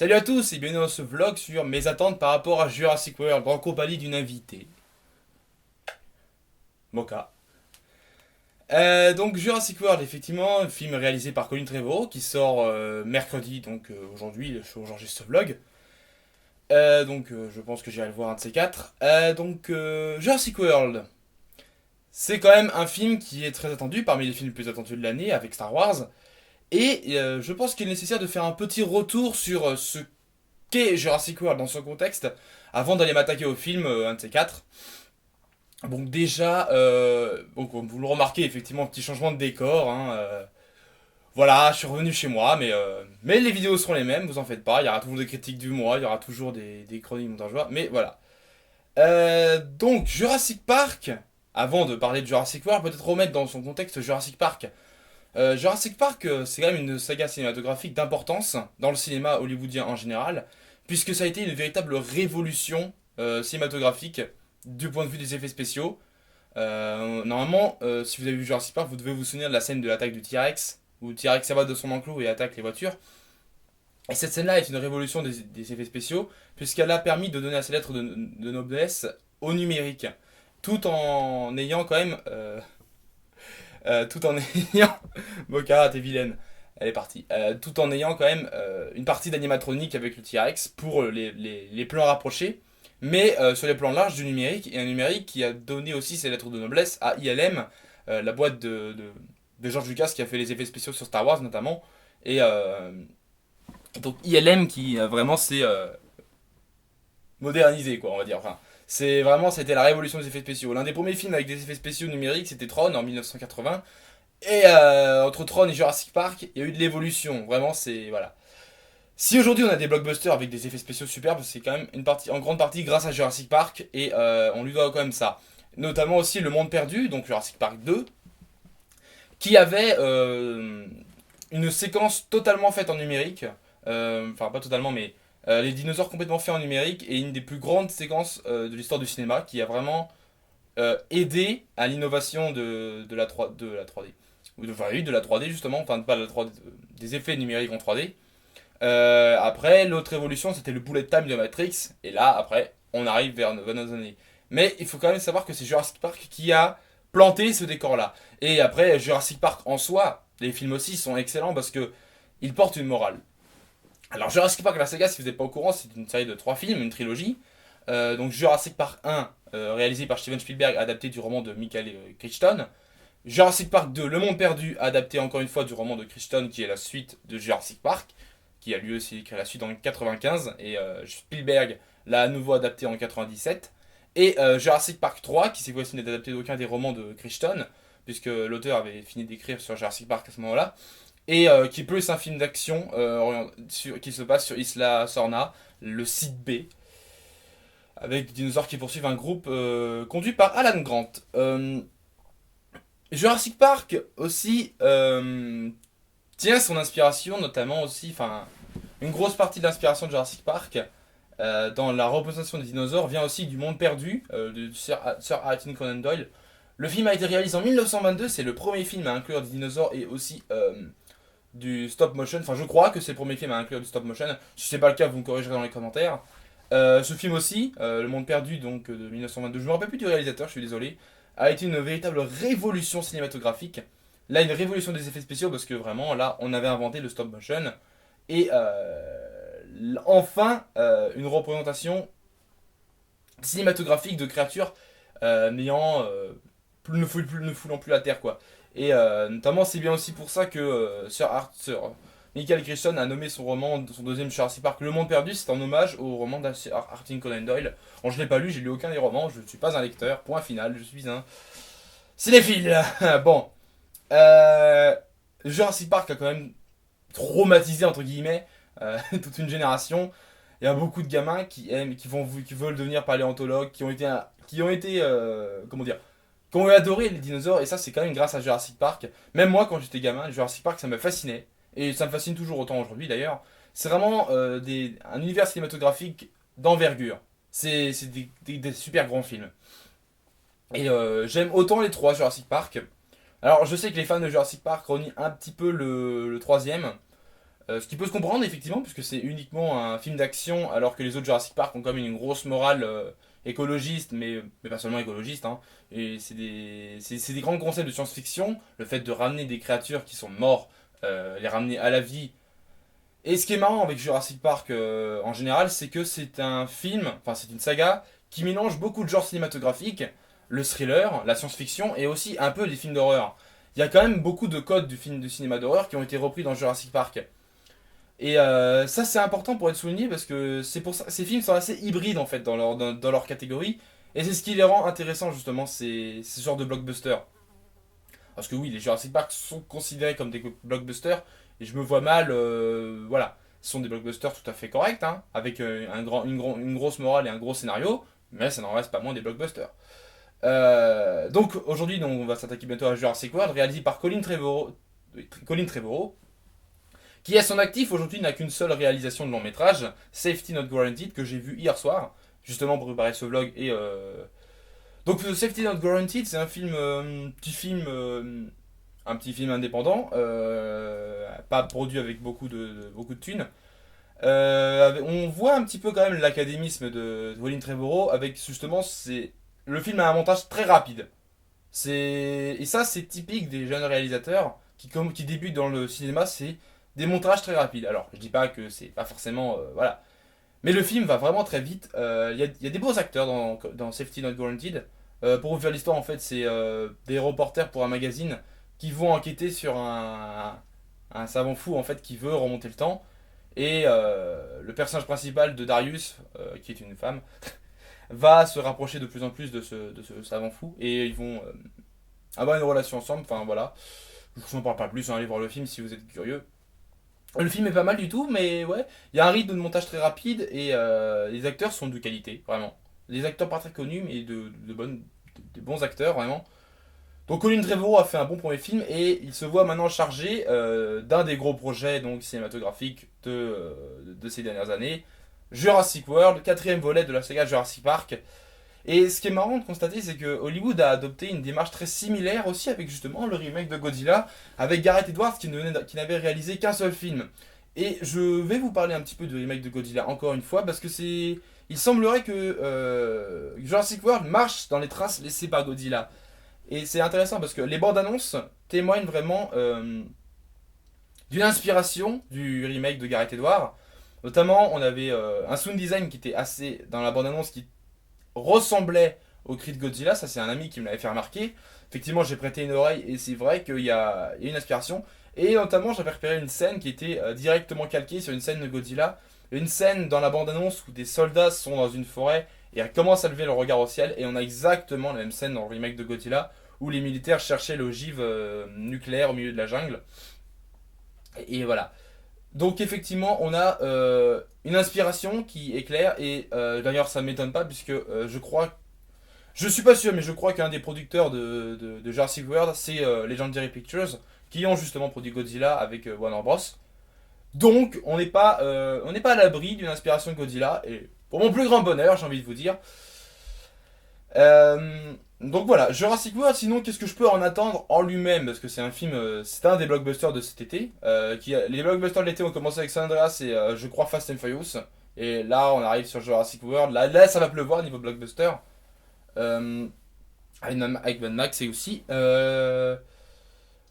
Salut à tous et bienvenue dans ce vlog sur mes attentes par rapport à Jurassic World en compagnie d'une invitée, Moka. Donc Jurassic World, effectivement, un film réalisé par Colin Trevorrow qui sort mercredi, donc aujourd'hui, j'enregistre ce vlog. Je pense que j'irai le voir un de ces quatre. Jurassic World, c'est quand même un film qui est très attendu, parmi les films les plus attendus de l'année avec Star Wars. Et je pense qu'il est nécessaire de faire un petit retour sur ce qu'est Jurassic World dans son contexte avant d'aller m'attaquer au film, un de ces quatre. Donc déjà, comme vous le remarquez, effectivement, petit changement de décor. Voilà, je suis revenu chez moi, mais les vidéos seront les mêmes, vous en faites pas. Il y aura toujours des critiques du mois, il y aura toujours des chroniques montageois, mais voilà. Donc Jurassic Park, avant de parler de Jurassic World, peut-être remettre dans son contexte Jurassic Park. Jurassic Park, c'est quand même une saga cinématographique d'importance dans le cinéma hollywoodien en général, puisque ça a été une véritable révolution cinématographique du point de vue des effets spéciaux. Normalement, si vous avez vu Jurassic Park, vous devez vous souvenir de la scène de l'attaque du T-Rex, où le T-Rex s'abat de son enclos et attaque les voitures. Et cette scène-là est une révolution des effets spéciaux, puisqu'elle a permis de donner à ces lettres de noblesse au numérique, tout en ayant quand même tout en ayant. Moka, t'es vilaine. Elle est partie. Tout en ayant quand même une partie d'animatronique avec le T-Rex pour les plans rapprochés. Mais sur les plans larges du numérique, et un numérique qui a donné aussi ses lettres de noblesse à ILM, la boîte de George Lucas qui a fait les effets spéciaux sur Star Wars notamment. Et donc ILM qui vraiment s'est modernisé, quoi, on va dire. Enfin, c'est vraiment, c'était la révolution des effets spéciaux. L'un des premiers films avec des effets spéciaux numériques, c'était Tron en 1980. Et entre Tron et Jurassic Park, il y a eu de l'évolution. Vraiment, c'est. Voilà. Si aujourd'hui on a des blockbusters avec des effets spéciaux superbes, c'est quand même une partie, en grande partie grâce à Jurassic Park. Et on lui doit quand même ça. Notamment aussi Le Monde Perdu, donc Jurassic Park 2, qui avait une séquence totalement faite en numérique. Enfin, pas totalement, mais les dinosaures complètement faits en numérique. Et une des plus grandes séquences de l'histoire du cinéma qui a vraiment aider à l'innovation de la 3D. Enfin, oui, de la 3D justement, enfin pas de la 3D, des effets numériques en 3D. Après, l'autre évolution, c'était le bullet time de Matrix. Et là, après, on arrive vers nos années. Mais il faut quand même savoir que c'est Jurassic Park qui a planté ce décor-là. Et après, Jurassic Park en soi, les films aussi sont excellents parce que ils portent une morale. Alors Jurassic Park, la saga, si vous n'êtes pas au courant, c'est une série de 3 films, une trilogie. Donc Jurassic Park 1, réalisé par Steven Spielberg, adapté du roman de Michael Crichton. Jurassic Park 2, Le Monde Perdu, adapté encore une fois du roman de Crichton, qui est la suite de Jurassic Park, qui a lui aussi écrit la suite en 95, et Spielberg l'a à nouveau adapté en 97. Et Jurassic Park 3, qui cette fois-ci n'est adapté d'aucun des romans de Crichton, puisque l'auteur avait fini d'écrire sur Jurassic Park à ce moment-là, et qui est plus un film d'action qui se passe sur Isla Sorna, le site B, avec des dinosaures qui poursuivent un groupe conduit par Alan Grant. Jurassic Park aussi tient son inspiration, notamment aussi, enfin, une grosse partie de l'inspiration de Jurassic Park dans la représentation des dinosaures vient aussi du Monde Perdu de Sir Arthur Conan Doyle. Le film a été réalisé en 1922, c'est le premier film à inclure des dinosaures et aussi du stop motion. Enfin, je crois que c'est le premier film à inclure du stop motion. Si c'est pas le cas, vous me corrigerez dans les commentaires. Ce film aussi, Le Monde Perdu, donc de 1922, je me rappelle plus du réalisateur, je suis désolé, a été une véritable révolution cinématographique. Là, une révolution des effets spéciaux parce que vraiment, là, on avait inventé le stop motion et enfin une représentation cinématographique de créatures n'ayant ne foulant plus la terre, quoi. Et notamment, c'est bien aussi pour ça que Sir Michael Crichton a nommé son roman, son deuxième Jurassic Park, Le Monde Perdu. C'est en hommage au roman d'Arthur Conan Doyle. Bon, je l'ai pas lu, j'ai lu aucun des romans, je ne suis pas un lecteur, point final, je suis un cinéphile. Bon, euh, Jurassic Park a quand même traumatisé, entre guillemets, toute une génération. Il y a beaucoup de gamins qui aiment, qui veulent devenir paléontologues, qui ont été, comment dire, qui ont adoré les dinosaures, et ça c'est quand même grâce à Jurassic Park. Même moi quand j'étais gamin, Jurassic Park ça me fascinait, et ça me fascine toujours autant aujourd'hui d'ailleurs. C'est vraiment un univers cinématographique d'envergure. C'est des super grands films. Et j'aime autant les trois Jurassic Park. Alors je sais que les fans de Jurassic Park renient un petit peu le troisième, Ce qui peut se comprendre effectivement, puisque c'est uniquement un film d'action, alors que les autres Jurassic Park ont quand même une grosse morale écologiste, mais pas seulement écologiste. Hein. Et c'est des grands concepts de science-fiction, le fait de ramener des créatures qui sont mortes, les ramener à la vie. Et ce qui est marrant avec Jurassic Park en général, c'est que c'est un film, enfin c'est une saga, qui mélange beaucoup de genres cinématographiques, le thriller, la science-fiction, et aussi un peu des films d'horreur. Il y a quand même beaucoup de codes du film de cinéma d'horreur qui ont été repris dans Jurassic Park. Et ça, c'est important pour être souligné parce que c'est pour ça, ces films sont assez hybrides en fait dans leur catégorie. Et c'est ce qui les rend intéressants justement, ces genres de blockbusters. Parce que oui, les Jurassic Park sont considérés comme des blockbusters. Et je me vois mal, voilà. Ce sont des blockbusters tout à fait corrects, hein, avec une grosse morale et un gros scénario. Mais ça n'en reste pas moins des blockbusters. Donc aujourd'hui, on va s'attaquer bientôt à Jurassic World, réalisé par Colin Trevorrow, qui à son actif aujourd'hui n'a qu'une seule réalisation de long métrage, Safety Not Guaranteed, que j'ai vu hier soir, justement pour préparer ce vlog. Et donc Safety Not Guaranteed, c'est un film, un petit film indépendant, pas produit avec beaucoup de thunes. On voit un petit peu quand même l'académisme de Colin Trevorrow avec justement le film a un montage très rapide. Et ça c'est typique des jeunes réalisateurs qui débutent dans le cinéma, c'est des montages très rapides. Alors je dis pas que c'est pas forcément voilà, mais le film va vraiment très vite. Il y a des beaux acteurs dans Safety Not Guaranteed. Pour vous faire l'histoire en fait c'est des reporters pour un magazine qui vont enquêter sur un savant fou en fait qui veut remonter le temps. Et le personnage principal de Darius, qui est une femme, va se rapprocher de plus en plus de ce savant fou. Et ils vont avoir une relation ensemble. Enfin voilà. Je vous en parle pas plus, hein, allez voir le film si vous êtes curieux. Le film est pas mal du tout, mais ouais. Il y a un rythme de montage très rapide et les acteurs sont de qualité, vraiment. Les acteurs pas très connus, mais de bons acteurs, vraiment. Donc Colin Trevorrow a fait un bon premier film et il se voit maintenant chargé d'un des gros projets donc, cinématographiques de ces dernières années, Jurassic World, quatrième volet de la saga Jurassic Park. Et ce qui est marrant de constater, c'est que Hollywood a adopté une démarche très similaire aussi avec justement le remake de Godzilla, avec Gareth Edwards qui n'avait réalisé qu'un seul film. Et je vais vous parler un petit peu du remake de Godzilla encore une fois, parce que c'est... Il semblerait que Jurassic World marche dans les traces laissées par Godzilla. Et c'est intéressant parce que les bandes annonces témoignent vraiment d'une inspiration du remake de Gareth Edwards. Notamment, on avait un sound design qui était assez dans la bande annonce qui ressemblait au cri de Godzilla. Ça, c'est un ami qui me l'avait fait remarquer. Effectivement, j'ai prêté une oreille et c'est vrai qu'il y a une inspiration. Et notamment, j'avais repéré une scène qui était directement calquée sur une scène de Godzilla. Une scène dans la bande annonce où des soldats sont dans une forêt et commencent à lever le regard au ciel. Et on a exactement la même scène dans le remake de Godzilla où les militaires cherchaient l'ogive nucléaire au milieu de la jungle. Et voilà. Donc effectivement, on a une inspiration qui est claire et d'ailleurs ça ne m'étonne pas puisque je suis pas sûr mais je crois qu'un des producteurs de Jurassic World c'est Legendary Pictures qui ont justement produit Godzilla avec Warner Bros. Donc on n'est pas à l'abri d'une inspiration de Godzilla et pour mon plus grand bonheur j'ai envie de vous dire. Donc voilà, Jurassic World, sinon qu'est-ce que je peux en attendre en lui-même? Parce que c'est un film, c'est un des blockbusters de cet été. Les blockbusters de l'été ont commencé avec San Andreas et je crois Fast and Furious. Et là on arrive sur Jurassic World, là ça va pleuvoir niveau blockbuster. Euh, avec Mad Max et aussi.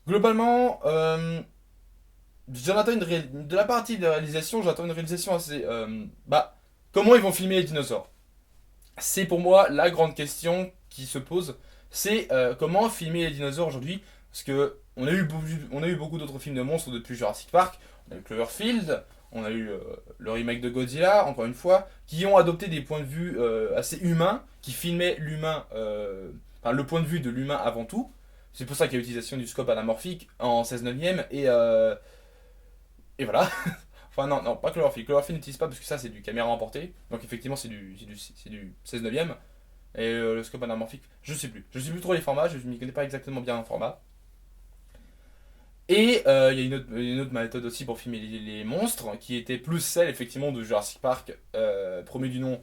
Globalement, de la partie de réalisation, j'attends une réalisation assez... bah, comment ils vont filmer les dinosaures? C'est pour moi la grande question qui se pose. C'est comment filmer les dinosaures aujourd'hui. Parce que on a eu beaucoup d'autres films de monstres depuis Jurassic Park. On a eu Cloverfield, on a eu le remake de Godzilla, encore une fois, qui ont adopté des points de vue assez humains, qui filmaient l'humain, enfin le point de vue de l'humain avant tout. C'est pour ça qu'il y a l'utilisation du scope anamorphique en 16 neuvième et voilà. Enfin, non, non, pas Cloverfield. Cloverfield n'utilise pas parce que ça, c'est du caméra emportée. Donc, effectivement, c'est du 16 neuvième. Et le scope anamorphique, je sais plus. Je sais plus trop les formats, je ne m'y connais pas exactement bien en format. Et il y a une autre méthode aussi pour filmer les monstres, qui était plus celle, effectivement, de Jurassic Park, premier du nom,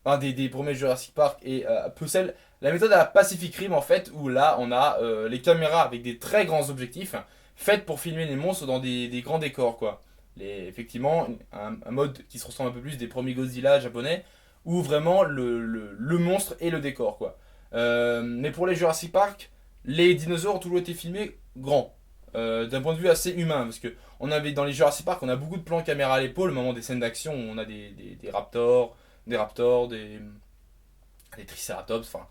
un des premiers Jurassic Park, et plus celle, la méthode à la Pacific Rim, en fait, où là, on a les caméras avec des très grands objectifs, faites pour filmer les monstres dans des grands décors, quoi. Effectivement, un mode qui se ressemble un peu plus des premiers Godzilla japonais, où vraiment le monstre et le décor, quoi. Mais pour les Jurassic Park, les dinosaures ont toujours été filmés grands, d'un point de vue assez humain, parce que on avait dans les Jurassic Park, on a beaucoup de plans caméra à l'épaule, au moment des scènes d'action, où on a des raptors, des triceratops, enfin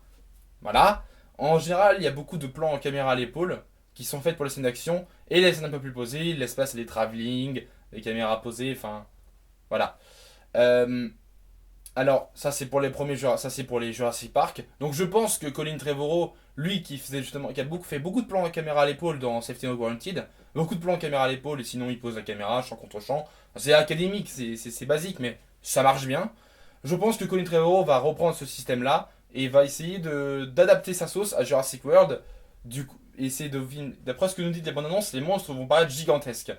voilà. En général, il y a beaucoup de plans en caméra à l'épaule qui sont faits pour les scènes d'action et les scènes un peu plus posées, l'espace et les travelling, les caméras posées, enfin voilà. Euh, alors, ça c'est pour les ça c'est pour les Jurassic Park. Donc je pense que Colin Trevorrow, lui qui faisait justement, qui a fait beaucoup de plans en caméra à l'épaule dans Safety Not Guaranteed, beaucoup de plans en caméra à l'épaule et sinon il pose la caméra champ contre champ. C'est académique, c'est basique, mais ça marche bien. Je pense que Colin Trevorrow va reprendre ce système-là et va essayer d'adapter sa sauce à Jurassic World. Du coup, essayer d'après ce que nous dit les bandes annonces, les monstres vont paraître gigantesques.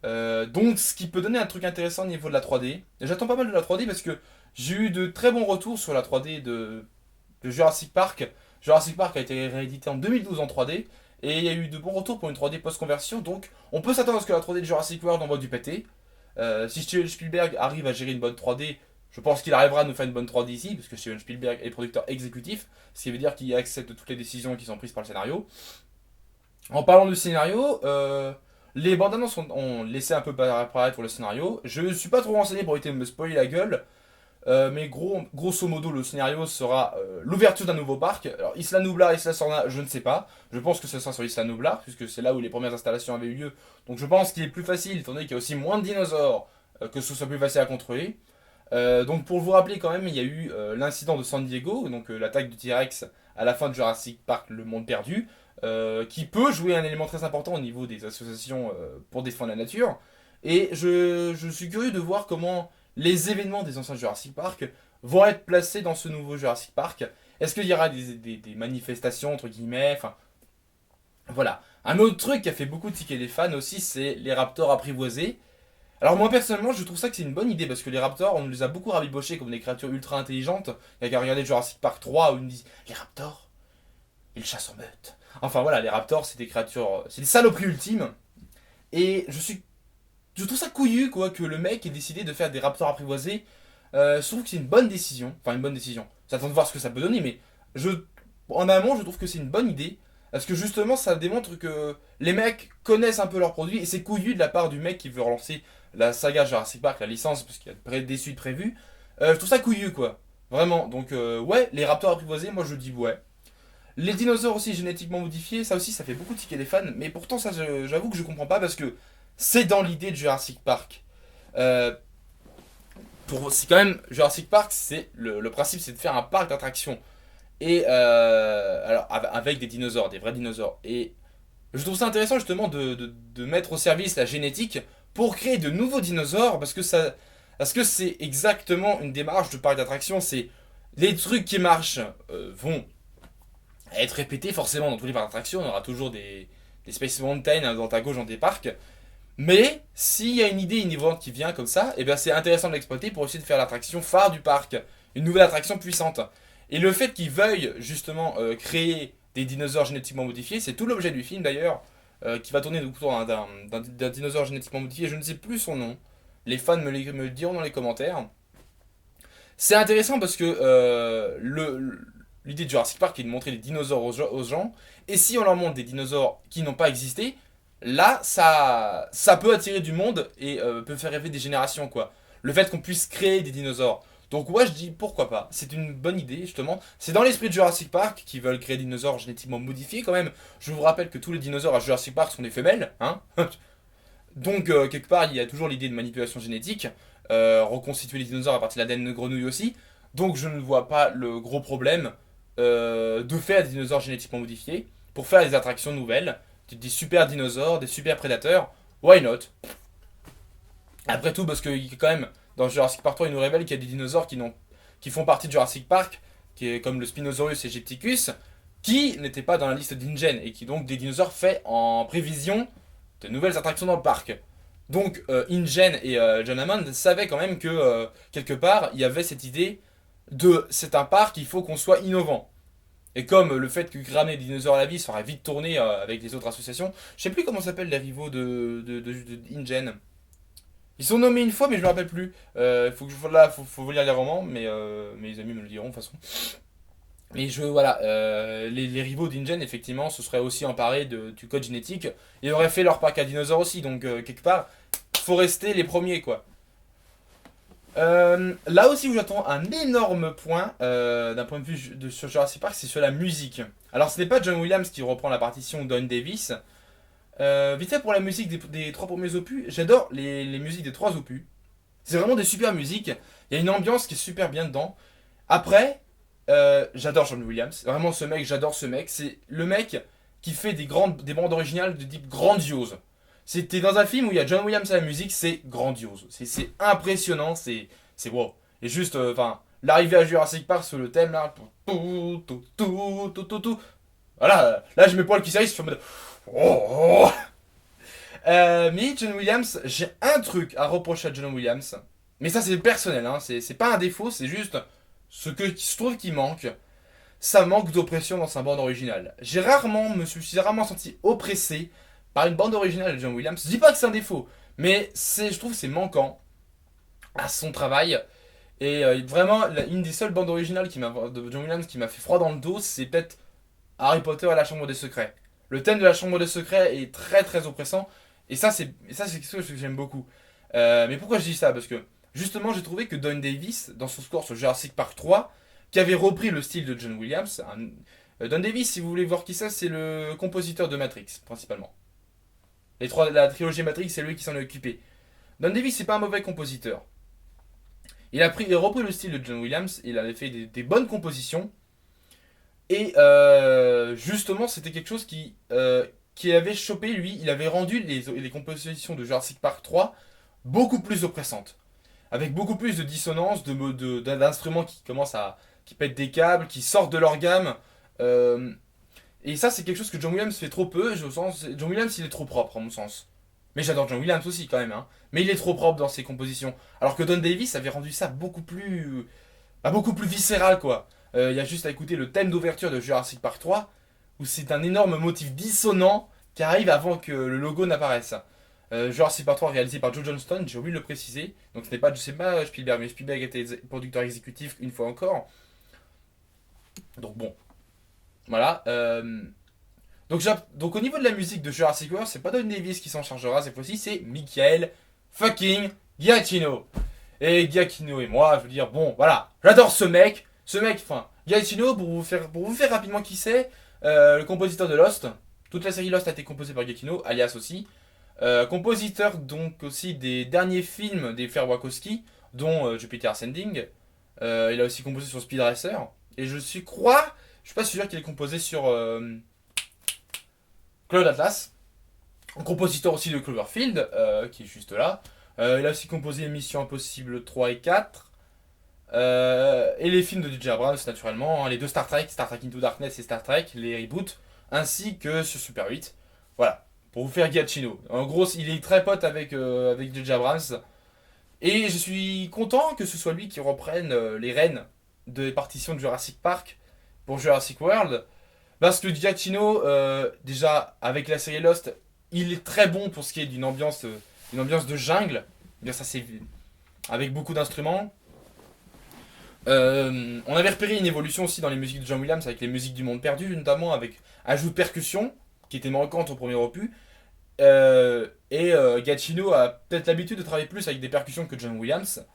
Donc, ce qui peut donner un truc intéressant au niveau de la 3D. Et j'attends pas mal de la 3D parce que j'ai eu de très bons retours sur la 3D de Jurassic Park. Jurassic Park a été réédité en 2012 en 3D. Et il y a eu de bons retours pour une 3D post-conversion. Donc, on peut s'attendre à ce que la 3D de Jurassic World envoie du pété. Si Steven Spielberg arrive à gérer une bonne 3D, je pense qu'il arrivera à nous faire une bonne 3D ici, parce que Steven Spielberg est producteur exécutif, ce qui veut dire qu'il accepte toutes les décisions qui sont prises par le scénario. En parlant du scénario, les bandes annonces ont laissé un peu apparaître pour le scénario. Je ne suis pas trop renseigné pour éviter de me spoiler la gueule, mais grosso modo, le scénario sera l'ouverture d'un nouveau parc. Alors, Isla Nublar, Isla Sorna, je ne sais pas. Je pense que ce sera sur Isla Nublar, puisque c'est là où les premières installations avaient eu lieu. Donc je pense qu'il est plus facile, étant donné qu'il y a aussi moins de dinosaures, que ce soit plus facile à contrôler. Donc pour vous rappeler quand même, il y a eu l'incident de San Diego, donc l'attaque du T-Rex à la fin de Jurassic Park, le monde perdu, qui peut jouer un élément très important au niveau des associations pour défendre la nature. Et je suis curieux de voir comment les événements des anciens Jurassic Park vont être placés dans ce nouveau Jurassic Park. Est-ce qu'il y aura des manifestations, entre guillemets, enfin voilà. Un autre truc qui a fait beaucoup tiquer les fans aussi, c'est les raptors apprivoisés. Alors moi personnellement je trouve ça que c'est une bonne idée parce que les raptors on nous les a beaucoup rabibochés comme des créatures ultra intelligentes. Il y a qu'à regarder Jurassic Park 3 où ils nous disent les raptors ils chassent en meute. Enfin voilà les raptors c'est des créatures, c'est des saloperies ultimes. Et je trouve ça couillu quoi que le mec ait décidé de faire des raptors apprivoisés. Je trouve que c'est une bonne décision, enfin une bonne décision. Ça attend de voir ce que ça peut donner mais je, en amont je trouve que c'est une bonne idée. Parce que justement, ça démontre que les mecs connaissent un peu leurs produits et c'est couillu de la part du mec qui veut relancer la saga Jurassic Park, la licence, parce qu'il y a des suites prévues. Je trouve ça couillu, quoi. Vraiment. Donc, ouais, les raptors apprivoisés, moi je dis ouais. Les dinosaures aussi génétiquement modifiés, ça aussi, ça fait beaucoup tiquer les fans. Mais pourtant, ça, j'avoue que je comprends pas parce que c'est dans l'idée de Jurassic Park. Euh, c'est quand même Jurassic Park, c'est le principe, c'est de faire un parc d'attractions et alors avec des dinosaures, des vrais dinosaures. Et je trouve ça intéressant justement de mettre au service la génétique pour créer de nouveaux dinosaures parce que c'est exactement une démarche de parc d'attraction. C'est les trucs qui marchent vont être répétés forcément dans tous les parcs d'attraction. On aura toujours des Space Mountain à droite à gauche dans des parcs. Mais s'il y a une idée innovante qui vient comme ça, et bien c'est intéressant de l'exploiter pour essayer de faire l'attraction phare du parc, une nouvelle attraction puissante. Et le fait qu'ils veuillent justement créer des dinosaures génétiquement modifiés, c'est tout l'objet du film d'ailleurs, qui va tourner autour d'un dinosaure génétiquement modifié, je ne sais plus son nom. Les fans me le diront dans les commentaires. C'est intéressant parce que l'idée de Jurassic Park est de montrer des dinosaures aux gens, et si on leur montre des dinosaures qui n'ont pas existé, là ça peut attirer du monde et peut faire rêver des générations quoi. Le fait qu'on puisse créer des dinosaures. Donc ouais je dis pourquoi pas, c'est une bonne idée justement. C'est dans l'esprit de Jurassic Park qui veulent créer des dinosaures génétiquement modifiés quand même. Je vous rappelle que tous les dinosaures à Jurassic Park sont des femelles, hein. Donc quelque part il y a toujours l'idée de manipulation génétique, reconstituer les dinosaures à partir de l'ADN de grenouille aussi. Donc je ne vois pas le gros problème de faire des dinosaures génétiquement modifiés pour faire des attractions nouvelles, des super dinosaures, des super prédateurs. Why not? Après tout parce que quand même dans Jurassic Park 3 il nous révèle qu'il y a des dinosaures qui font partie de Jurassic Park, qui est comme le Spinosaurus aegypticus, qui n'étaient pas dans la liste d'InGen et qui donc des dinosaures faits en prévision de nouvelles attractions dans le parc. Donc InGen et John Hammond savaient quand même que quelque part il y avait cette idée de c'est un parc, il faut qu'on soit innovant. Et comme le fait que ramener des dinosaures à la vie serait vite tourné avec les autres associations, je sais plus comment s'appellent les rivaux de InGen. Ils sont nommés une fois, mais je me rappelle plus. Faut lire les romans, mais les amis me le diront de toute façon. Mais voilà, les rivaux d'InGen, effectivement, se seraient aussi emparés du code génétique et auraient fait leur parc à dinosaures aussi. Donc, quelque part, faut rester les premiers, quoi. Là aussi où j'attends un énorme point d'un point de vue sur Jurassic Park, c'est sur la musique. Alors ce n'est pas John Williams qui reprend la partition Don Davis. Vite fait pour la musique des trois premiers opus, j'adore les musiques des trois opus. C'est vraiment des super musiques. Il y a une ambiance qui est super bien dedans. Après, j'adore John Williams. Vraiment ce mec, j'adore ce mec. C'est le mec qui fait des bandes originales de type grandiose. C'était dans un film où il y a John Williams à la musique, c'est grandiose. C'est impressionnant, c'est wow. Et juste, enfin, l'arrivée à Jurassic Park sur le thème là. Tout, tout, tout, tout, tout, tout. Voilà, là j'ai mes poils qui s'arrivent, je suis en mode. Oh, oh. Mais John Williams, j'ai un truc à reprocher à John Williams. Mais ça c'est personnel, hein, c'est pas un défaut, c'est juste ce que je trouve qui manque. Ça manque d'oppression dans sa bande originale. Me suis rarement senti oppressé par une bande originale de John Williams. Je dis pas que c'est un défaut, mais je trouve que c'est manquant à son travail. Et vraiment, une des seules bandes originales de John Williams qui m'a fait froid dans le dos, c'est peut-être Harry Potter et la Chambre des Secrets. Le thème de la Chambre des Secrets est très très oppressant. Et ça c'est quelque chose que j'aime beaucoup. Mais pourquoi je dis ça? Parce que justement, j'ai trouvé que Don Davis, dans son score sur Jurassic Park 3, qui avait repris le style de John Williams, Don Davis, si vous voulez voir qui c'est le compositeur de Matrix, principalement. La trilogie Matrix, c'est lui qui s'en est occupé. Don Davis, c'est pas un mauvais compositeur. Il a repris le style de John Williams, il avait fait des bonnes compositions. Et justement, c'était quelque chose qui avait chopé, lui. Il avait rendu les compositions de Jurassic Park 3 beaucoup plus oppressantes. Avec beaucoup plus de dissonance, d'instruments qui pètent des câbles, qui sortent de leur gamme. Euh, et ça, c'est quelque chose que John Williams fait trop peu. John Williams, il est trop propre, à mon sens. Mais j'adore John Williams aussi, quand même. Hein. Mais il est trop propre dans ses compositions. Alors que Don Davis avait rendu ça beaucoup plus viscéral, quoi. Il y a juste à écouter le thème d'ouverture de Jurassic Park 3, où c'est un énorme motif dissonant qui arrive avant que le logo n'apparaisse. Jurassic Park 3 réalisé par Joe Johnston, j'ai oublié de le préciser. Donc c'est pas Spielberg, mais Spielberg était producteur exécutif une fois encore. Donc bon, voilà. Donc au niveau de la musique de Jurassic World, c'est pas Don Davis qui s'en chargera cette fois-ci, c'est Michael fucking Giacchino. Et Giacchino et moi, je veux dire, bon, voilà, j'adore ce mec. Enfin, Giacchino, pour vous faire rapidement qui c'est, le compositeur de Lost. Toute la série Lost a été composée par Giacchino, alias aussi. Compositeur donc aussi des derniers films des frères Wachowski, dont Jupiter Ascending. Il a aussi composé sur Speed Racer. Et je suis pas sûr qu'il ait composé sur Cloud Atlas. Compositeur aussi de Cloverfield, qui est juste là. Il a aussi composé Mission Impossible 3 et 4. Et les films de DJ Abrams, naturellement. Hein, les deux Star Trek Into Darkness et Star Trek, les reboots, ainsi que sur Super 8. Voilà, pour vous faire Giacchino. En gros, il est très pote avec DJ Abrams. Et je suis content que ce soit lui qui reprenne les rênes des partitions de Jurassic Park pour Jurassic World. Parce que Giacchino, déjà, avec la série Lost, il est très bon pour ce qui est une ambiance de jungle. Bien, ça, c'est avec beaucoup d'instruments. On avait repéré une évolution aussi dans les musiques de John Williams avec les musiques du monde perdu, notamment avec ajout de percussion, qui était manquante au premier opus. Giacchino a peut-être l'habitude de travailler plus avec des percussions que John Williams.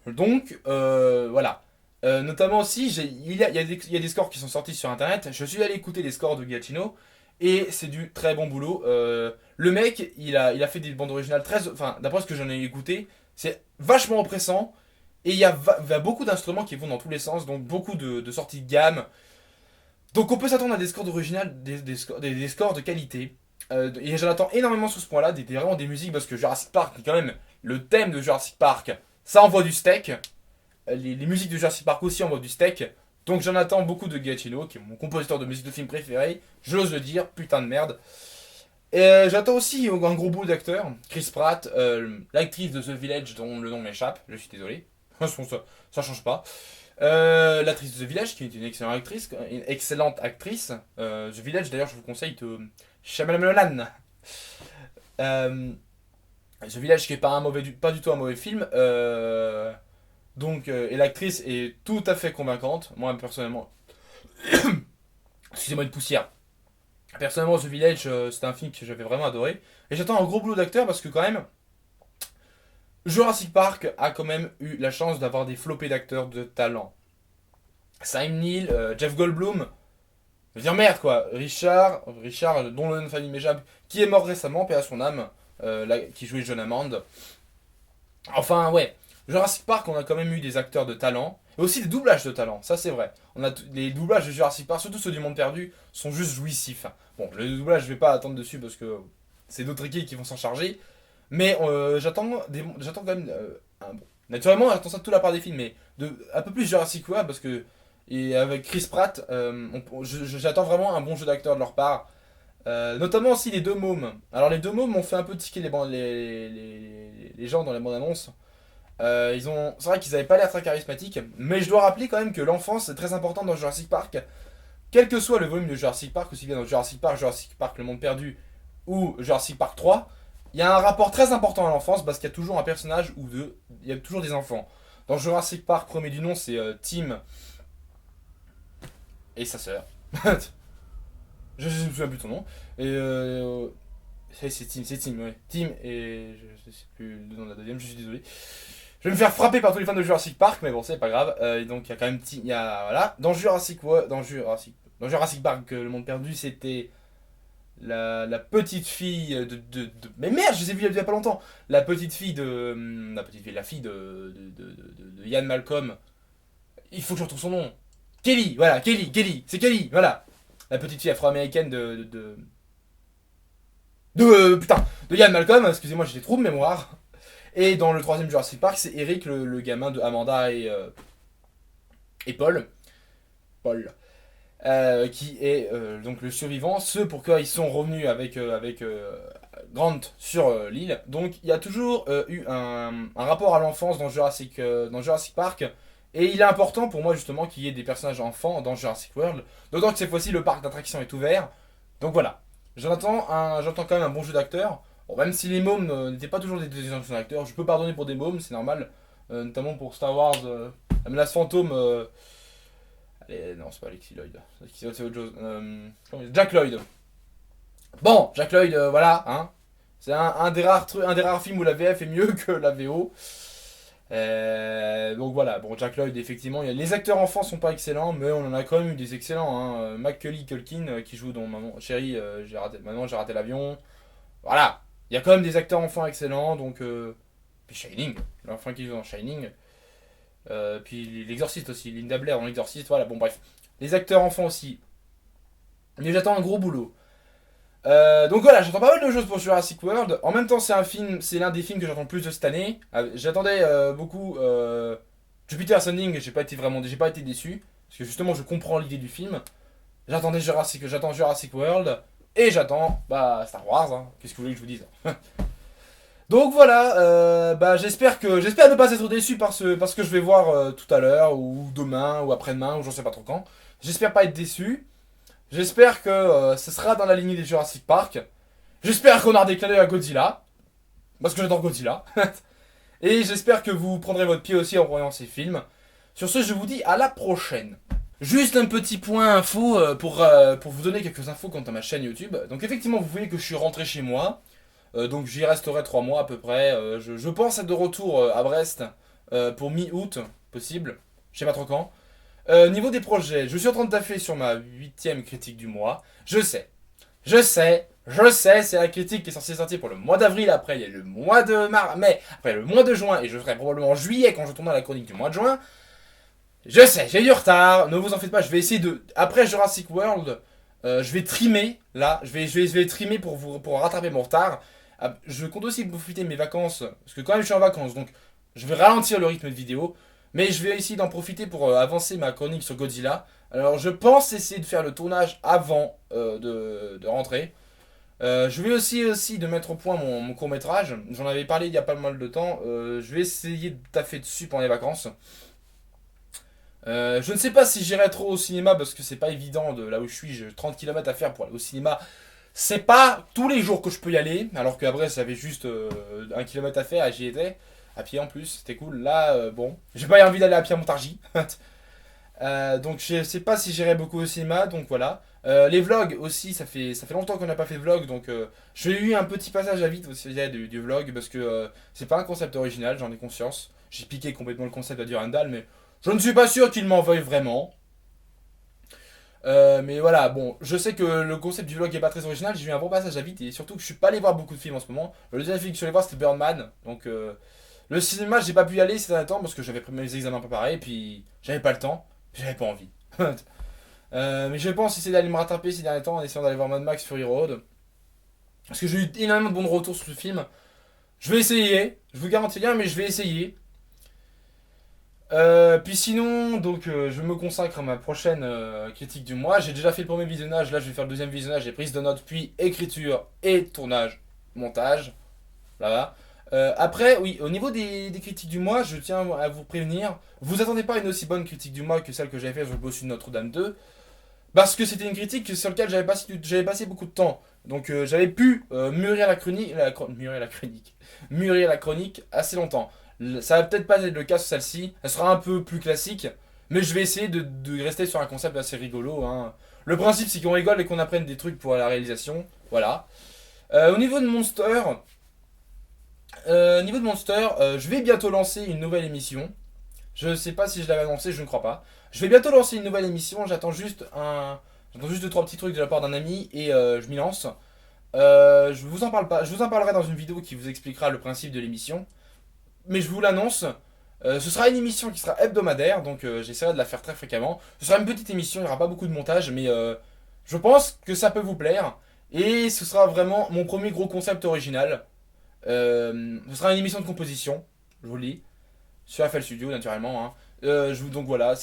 Donc, voilà. Notamment aussi, il y a des scores qui sont sortis sur internet. Je suis allé écouter les scores de Giacchino et c'est du très bon boulot. Le mec, il a fait des bandes originales très. Enfin, d'après ce que j'en ai écouté, c'est vachement oppressant. Et il y a beaucoup d'instruments qui vont dans tous les sens, donc beaucoup de sorties de gamme. Donc on peut s'attendre à des scores d'original, des scores de qualité. Et j'en attends énormément sur ce point-là, vraiment des musiques, parce que Jurassic Park, quand même, le thème de Jurassic Park, ça envoie du steak. Les musiques de Jurassic Park aussi envoient du steak. Donc j'en attends beaucoup de Giacchino, qui est mon compositeur de musique de film préféré. J'ose le dire, putain de merde. Et j'attends aussi un gros bout d'acteurs. Chris Pratt, l'actrice de The Village dont le nom m'échappe, je suis désolé. Ça change pas. L'actrice de The Village, qui est une excellente actrice. The Village, d'ailleurs, je vous conseille de Shyamalan. Euh, The Village, qui est pas du tout un mauvais film. Et l'actrice est tout à fait convaincante. Moi, personnellement, excusez-moi une poussière. Personnellement, The Village, c'était un film que j'avais vraiment adoré. Et j'attends un gros boulot d'acteur parce que quand même, Jurassic Park a quand même eu la chance d'avoir des flopées d'acteurs de talent. Sam Neill, Jeff Goldblum, je veux dire merde quoi. Richard, dont le nom de famille m'échappe, qui est mort récemment, paix à son âme, qui jouait John Hammond. Enfin ouais, Jurassic Park, on a quand même eu des acteurs de talent. Et aussi des doublages de talent, ça c'est vrai. Les doublages de Jurassic Park, surtout ceux du Monde Perdu, sont juste jouissifs. Bon, le doublage, je vais pas attendre dessus parce que c'est d'autres équipes qui vont s'en charger. Mais j'attends quand même un bon. Naturellement, j'attends ça de toute la part des films, mais un peu plus Jurassic World parce que et avec Chris Pratt, j'attends vraiment un bon jeu d'acteur de leur part. Notamment aussi les deux mômes. Alors les deux mômes m'ont fait un peu tiquer les gens dans les bandes annonces. C'est vrai qu'ils avaient pas l'air très charismatiques, mais je dois rappeler quand même que l'enfance est très importante dans Jurassic Park. Quel que soit le volume de Jurassic Park, aussi bien dans Jurassic Park Le Monde Perdu ou Jurassic Park 3, il y a un rapport très important à l'enfance parce qu'il y a toujours un personnage ou deux, il y a toujours des enfants. Dans Jurassic Park, premier du nom, c'est Tim et sa sœur. Je me souviens plus de son nom. Et c'est Tim, ouais. Tim et je sais plus le nom de la deuxième, je suis désolé. Je vais me faire frapper par tous les fans de Jurassic Park, mais bon, c'est pas grave. Et donc il y a quand même Tim, voilà. Dans Jurassic Park, Le Monde Perdu, c'était la petite fille mais merde, je les ai vus il y a pas longtemps. La fille de Ian Malcolm. Il faut que je retrouve son nom. Kelly, voilà, c'est Kelly, voilà. La petite fille afro-américaine putain, de Ian Malcolm, excusez-moi, j'ai des trous de mémoire. Et dans le troisième Jurassic Park, c'est Eric, le gamin de Amanda et Paul. Paul. Qui est donc le survivant, ce pourquoi ils sont revenus avec Grant sur l'île. Donc il y a toujours eu un rapport à l'enfance dans Jurassic Park. Et il est important pour moi justement qu'il y ait des personnages enfants dans Jurassic World. D'autant que cette fois-ci le parc d'attractions est ouvert. Donc voilà. J'entends quand même un bon jeu d'acteurs. Bon, même si les mômes n'étaient pas toujours des anciens acteurs, je peux pardonner pour des mômes, c'est normal. Notamment pour Star Wars, la menace fantôme. Non, c'est pas Alexis Lloyd. Alexis Lloyd, c'est autre chose. Jack Lloyd. Bon, Jack Lloyd, voilà. Hein. C'est un des rares films où la VF est mieux que la VO. Donc voilà, bon, Jack Lloyd, effectivement, les acteurs enfants sont pas excellents, mais on en a quand même eu des excellents. Hein. Macaulay Culkin qui joue dans Chérie, Maman, j'ai raté l'avion. Voilà, il y a quand même des acteurs enfants excellents, donc. Puis Shining, l'enfant qui joue dans Shining. Puis l'exorciste aussi, Linda Blair dans l'exorciste, voilà, bon bref. Les acteurs enfants aussi. Mais j'attends un gros boulot. Donc voilà, j'attends pas mal de choses pour Jurassic World. En même temps, c'est l'un des films que j'attends le plus de cette année. J'attendais beaucoup Jupiter Ascending, j'ai pas été déçu. Parce que justement, je comprends l'idée du film. J'attends Jurassic World. Et j'attends Star Wars. Hein. Qu'est-ce que vous voulez que je vous dise? Donc voilà, j'espère ne pas être déçu par ce que je vais voir tout à l'heure, ou demain, ou après-demain, ou j'en sais pas trop quand. J'espère pas être déçu. J'espère que ce sera dans la lignée des Jurassic Park. J'espère qu'on aura des clins d'œil à Godzilla. Parce que j'adore Godzilla. Et j'espère que vous prendrez votre pied aussi en voyant ces films. Sur ce, je vous dis à la prochaine. Juste un petit point info pour vous donner quelques infos quant à ma chaîne YouTube. Donc effectivement, vous voyez que je suis rentré chez moi. Donc j'y resterai 3 mois à peu près. Je pense être de retour à Brest pour mi-août, possible. Je sais pas trop quand. Niveau des projets, je suis en train de taffer sur ma 8ème critique du mois. Je sais, c'est la critique qui est censée sortir pour le mois d'avril. Après, il y a le mois de mai, après le mois de juin, et je ferai probablement en juillet quand je tournerai la chronique du mois de juin. Je sais, j'ai du retard, ne vous en faites pas, je vais essayer de. Après Jurassic World, je vais trimer, là, je vais trimer pour rattraper mon retard. Je compte aussi profiter de mes vacances, parce que quand même je suis en vacances, donc je vais ralentir le rythme de vidéo. Mais je vais essayer d'en profiter pour avancer ma chronique sur Godzilla. Alors je pense essayer de faire le tournage avant de rentrer. Je vais aussi de mettre au point mon court métrage. J'en avais parlé il y a pas mal de temps. Je vais essayer de taffer dessus pendant les vacances. Je ne sais pas si j'irai trop au cinéma parce que c'est pas évident de là où je suis. J'ai 30 km à faire pour aller au cinéma. C'est pas tous les jours que je peux y aller. Alors qu'après, ça avait juste 1 km à faire et j'y étais. À pied en plus, c'était cool. Là, bon, j'ai pas envie d'aller à pied à Montargis. Donc je sais pas si j'irai beaucoup au cinéma, donc voilà. Les vlogs aussi, ça fait longtemps qu'on n'a pas fait de vlog, donc j'ai eu un petit passage à vide aussi du vlog, parce que c'est pas un concept original, j'en ai conscience. J'ai piqué complètement le concept à Durandal, mais je ne suis pas sûr qu'il m'en veuille vraiment. Mais voilà, bon, je sais que le concept du vlog est pas très original, j'ai eu un bon passage à vide, et surtout que je suis pas allé voir beaucoup de films en ce moment. Le deuxième film que je suis allé voir c'était Birdman, donc le cinéma j'ai pas pu y aller ces derniers temps parce que j'avais pris mes examens préparés, et puis j'avais pas le temps. J'avais pas envie. Mais je pense essayer d'aller me rattraper ces derniers temps en essayant d'aller voir Mad Max Fury Road. Parce que j'ai eu énormément de bons retours sur ce film. Je vais essayer. Je vous garantis rien, mais je vais essayer. Puis sinon, donc je me consacre à ma prochaine critique du mois. J'ai déjà fait le premier visionnage. Là, je vais faire le deuxième visionnage et prise de notes, puis écriture et tournage, montage. Là. Après, oui, au niveau des critiques du mois, je tiens à vous prévenir. Vous attendez pas à une aussi bonne critique du mois que celle que j'avais faite sur le bossu de Notre-Dame 2. Parce que c'était une critique sur laquelle j'avais passé beaucoup de temps. Donc j'avais pu mûrir la chronique, mûrir la chronique assez longtemps. Ça va peut-être pas être le cas sur celle-ci. Elle sera un peu plus classique. Mais je vais essayer de rester sur un concept assez rigolo, hein. Le principe, c'est qu'on rigole et qu'on apprenne des trucs pour la réalisation. Voilà. Au niveau de Monster, je vais bientôt lancer une nouvelle émission. Je ne sais pas si je l'avais annoncé, je ne crois pas. Je vais bientôt lancer une nouvelle émission. J'attends juste deux trois petits trucs de la part d'un ami et je m'y lance. Je vous en parle pas. Je vous en parlerai dans une vidéo qui vous expliquera le principe de l'émission. Mais je vous l'annonce. Ce sera une émission qui sera hebdomadaire, donc j'essaierai de la faire très fréquemment. Ce sera une petite émission, il n'y aura pas beaucoup de montage, mais je pense que ça peut vous plaire. Et ce sera vraiment mon premier gros concept original. Ce sera une émission de composition, je vous le dis, sur FL Studio naturellement, hein. Donc voilà,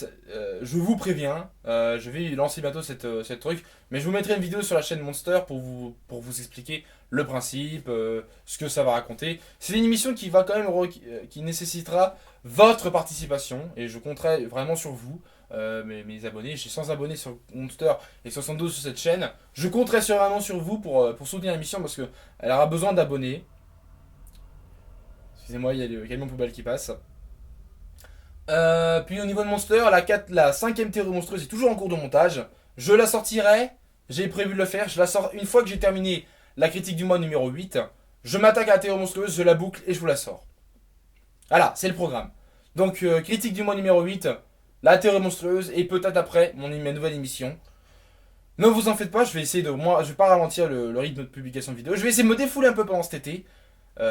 je vous préviens, je vais lancer bientôt cette truc, mais je vous mettrai une vidéo sur la chaîne Monster pour vous expliquer le principe, ce que ça va raconter. C'est une émission qui va quand même qui nécessitera votre participation et je compterai vraiment sur vous, mes abonnés. J'ai 100 abonnés sur Monster et 72 sur cette chaîne. Je compterai vraiment sur vous pour soutenir l'émission parce que elle aura besoin d'abonnés. Excusez-moi, il y a le camion poubelle qui passe. Puis au niveau de Monster, la cinquième théorie monstrueuse est toujours en cours de montage. Je la sortirai, j'ai prévu de le faire, je la sors une fois que j'ai terminé la critique du mois numéro 8. Je m'attaque à la théorie monstrueuse, je la boucle et je vous la sors. Voilà, c'est le programme. Donc critique du mois numéro 8, la théorie monstrueuse et peut-être après ma nouvelle émission. Ne vous en faites pas, je vais essayer je vais pas ralentir le rythme de publication de vidéos. Je vais essayer de me défouler un peu pendant cet été.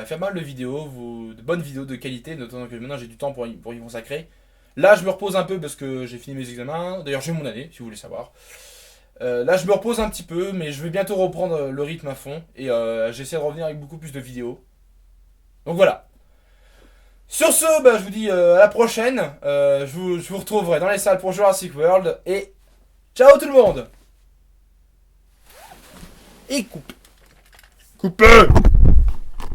Faire mal de vidéos, de bonnes vidéos de qualité, notamment que maintenant j'ai du temps pour y consacrer. Là, je me repose un peu parce que j'ai fini mes examens. D'ailleurs, j'ai mon année, si vous voulez savoir. Là, je me repose un petit peu, mais je vais bientôt reprendre le rythme à fond. Et j'essaie de revenir avec beaucoup plus de vidéos. Donc voilà. Sur ce, bah, je vous dis à la prochaine. Je vous retrouverai dans les salles pour Jurassic World. Et ciao tout le monde. Et coupe. Coupez.